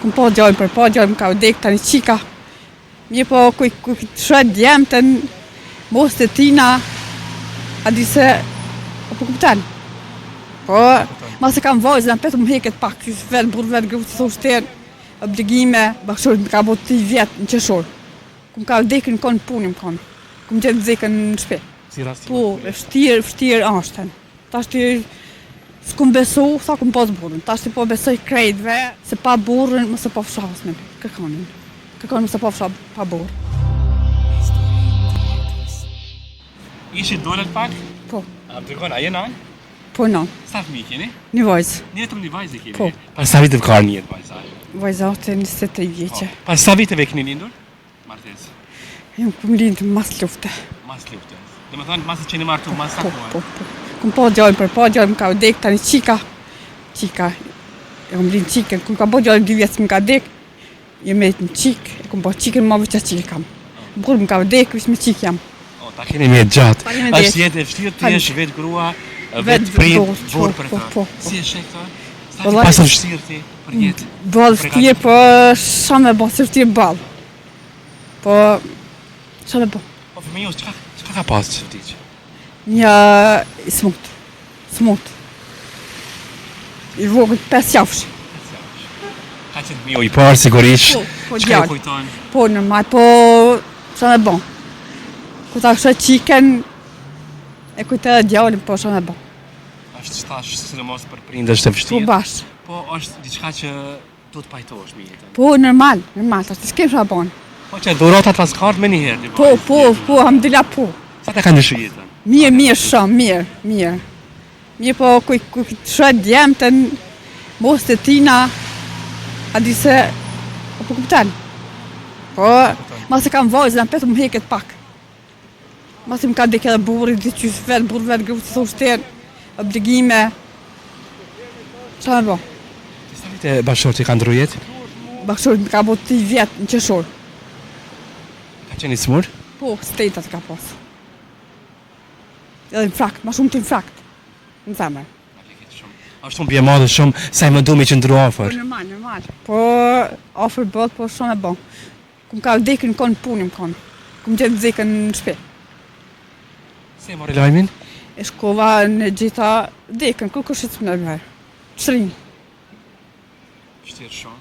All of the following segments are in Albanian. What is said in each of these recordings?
Kum po djallin për po djallin ka vdek tani qika. Mirë po ku shuhet djemten, mos të tina, a di se, po kuptan. Po, ma se kam vajzën, petë më heket pak, vetë burë, vetë grutë, të ushterë, obligime, bashkëshorë, më ka bo 3 vjetë në qeshorë. Kum ka vdekin në konë punim konë, kum gjetë vdekën në shpe. Si rasti? Po, vështirë ashten. Ta shti, s'kum besu, sa kum pas burën. Ta shti po besoj krejtve, se pa burën, më se po fshasmin, kërkonin. Kërkonin më se po fsha pa burë. Ishi dolet pak? Po. A më tërkon, a je nan? Po non, Sa fëmijë keni? një vajzë. Një vetëm një vajzë keni? Po. Pas sa viteve ka një jetë vajza? Vajza të 23 vjeqe. Pas sa viteve keni lindur? Martes. Jam kum lindë mas lufte. Mas lufte. Dhe më thonë, mas të qeni martu, mas sa Po, kohë? po. Kum po djallin për po djallin ka vdek tani qika. Jam lindë qikën, kum ka po djallin 2 vjetë më ka vdek. Jem e në qikë, kum po qikën ma vëqa qikë kam. Burë më ka vdek, vish me qikë jam. O, ta keni mjetë gjatë. Ta keni mjetë. Është jetë e vështirë të jesh vetë grua, Vetë vetë prit, burë, burë për po, ta. po. Si e shek ta? Sa ti Vallai- pasër vështirë ti për jetë? Ballë vështirë, po sa me bo, se vështirë ballë. Po, sa me bo. Po fëmijës, çka ka pasë që vdiq? Një smut. I vogël 5 javësh. Ka qenë fëmijë i parë sigurisht. Po Çka ju djallë. kujton? Po normal, po sa me bo. Ku ta kësha qiken, e kujtë edhe djallin, po sa me bo. Është tash sidomos për prindësh të Po vështirë. bashkë. Po është diçka që do të pajtohesh me jetën. Po normal, ta të s'kem shra bon. Po që dhuratat pas ka ardhur më një herë. Po, alhamdulillah po. Sa ta ka ndryshuar jetën? Mirë, shumë, mirë. Mirë po ku shuhet djemten, mos të tina, a di se, po kuptan. Po, ma se kam vajzën, petë më heket pak. Ma se më ka dek edhe burë, di që vetë burë, vetë grutë, të ushterë, obligime. Qa me bo? Sa vite bashkëshorti ka ndru jetë? Bashkëshorë më ka bo 3 vjetë në qeshorë. Ka qenë i smur? Po, stetat ka pas. Edhe në frakt, ma shumë të në frakt. Në zemër. Është unë bje madhe shumë, sa i më du me që ndru Po, afer. normal. Po, afer bët, po shumë e bon. Kum ka vdekin në konë punim konë. Kum gjetë vdekën në shpe. Se mori lajmin? E shkova në gjitha vdekën, kërë këshit më nërëverë. Qërinë, Vështirë shumë.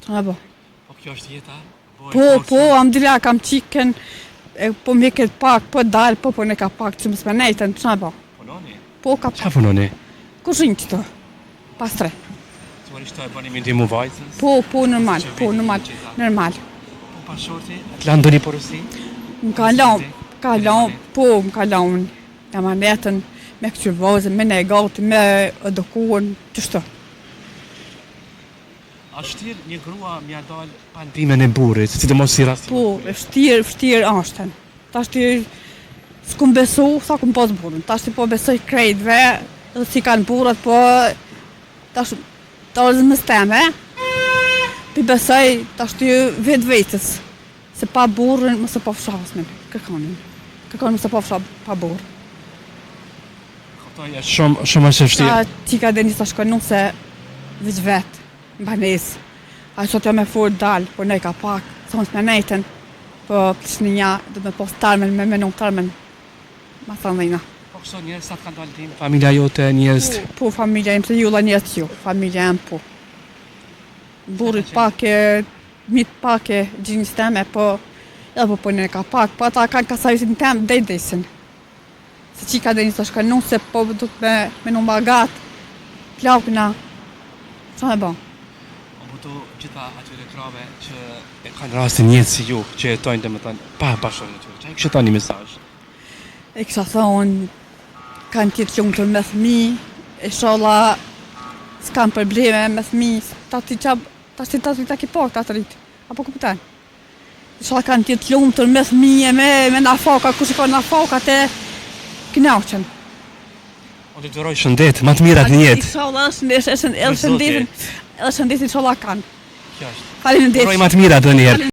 shumë e bon. Po kjo është jeta? Po, alhamdulillah, kam qiken, po më heket pak, po dalë, po ne ka pak që më smenejten, shumë e bon. Punoni? Po, ka Qa pak. punoni? Kushinjë qëto, pas 3. Sigurisht të e bëni me ndimu vajzës? Po, normal. Po bashkëshorti? Të lanë ndonjë porosi? Më ka lanë, jam anetën, me këqyrë vazën, me ne gati, me edukuën, qështu. A shtirë një grua mja dalë pa ndimen e burit, sidomos si rasti? Po, vështirë ashten. Ta shti, s'kum besu, sa kum pas burën. Ta shti po besoj krejtve, edhe si kanë burët, po, ta është më steme, pi besoj, ta shti vetë vetës, se pa burën, më se po fshasmin, kërkonin më se po fsha pa burë. Këtoj është shumë është vështirë. Ta qika dhe njësa shkonu se vëq vetë, në banesë. A sot jam e furë dalë, por ne ka pak, sa më s'menejten, po plishë një do me posë tarmen, me menon tarmen, ma sa dhejna. Po kështu njerëz sa të kanë dalë tim? Familja jote, njerëz? Po, familja im, se julla njës ju, familja im po. Burit pak e, mitë pak e gjinjës teme, po, edhe po ne ka pak, po ata kanë kasavitin temë dejdesin. Se qika dhe njësa shkanu, se po du të me menon bagat, plakuna, sa me bon. Po gjitha atyre krave që e kanë rastin jetë si ju, që jetojnë domethënë pa bashkëshortin e tyre. Çfarë kishte thënë mesazh? E kisha thonë, kanë tjetë lumtur me fëmijë, inshallah s'kan probleme me fëmijë, ta ki pak ta të rritë, apo kuptan? Inshallah kanë tjetë lumtur me fëmijë, me nafaka, kush i ka nafakat e knaqen. O të duroj shëndet, më të mirat në jetë. Inshallah edhe shëndetin inshallah kanë. Kjo është. Faleminderit. Duroj më të mirat edhe një herë.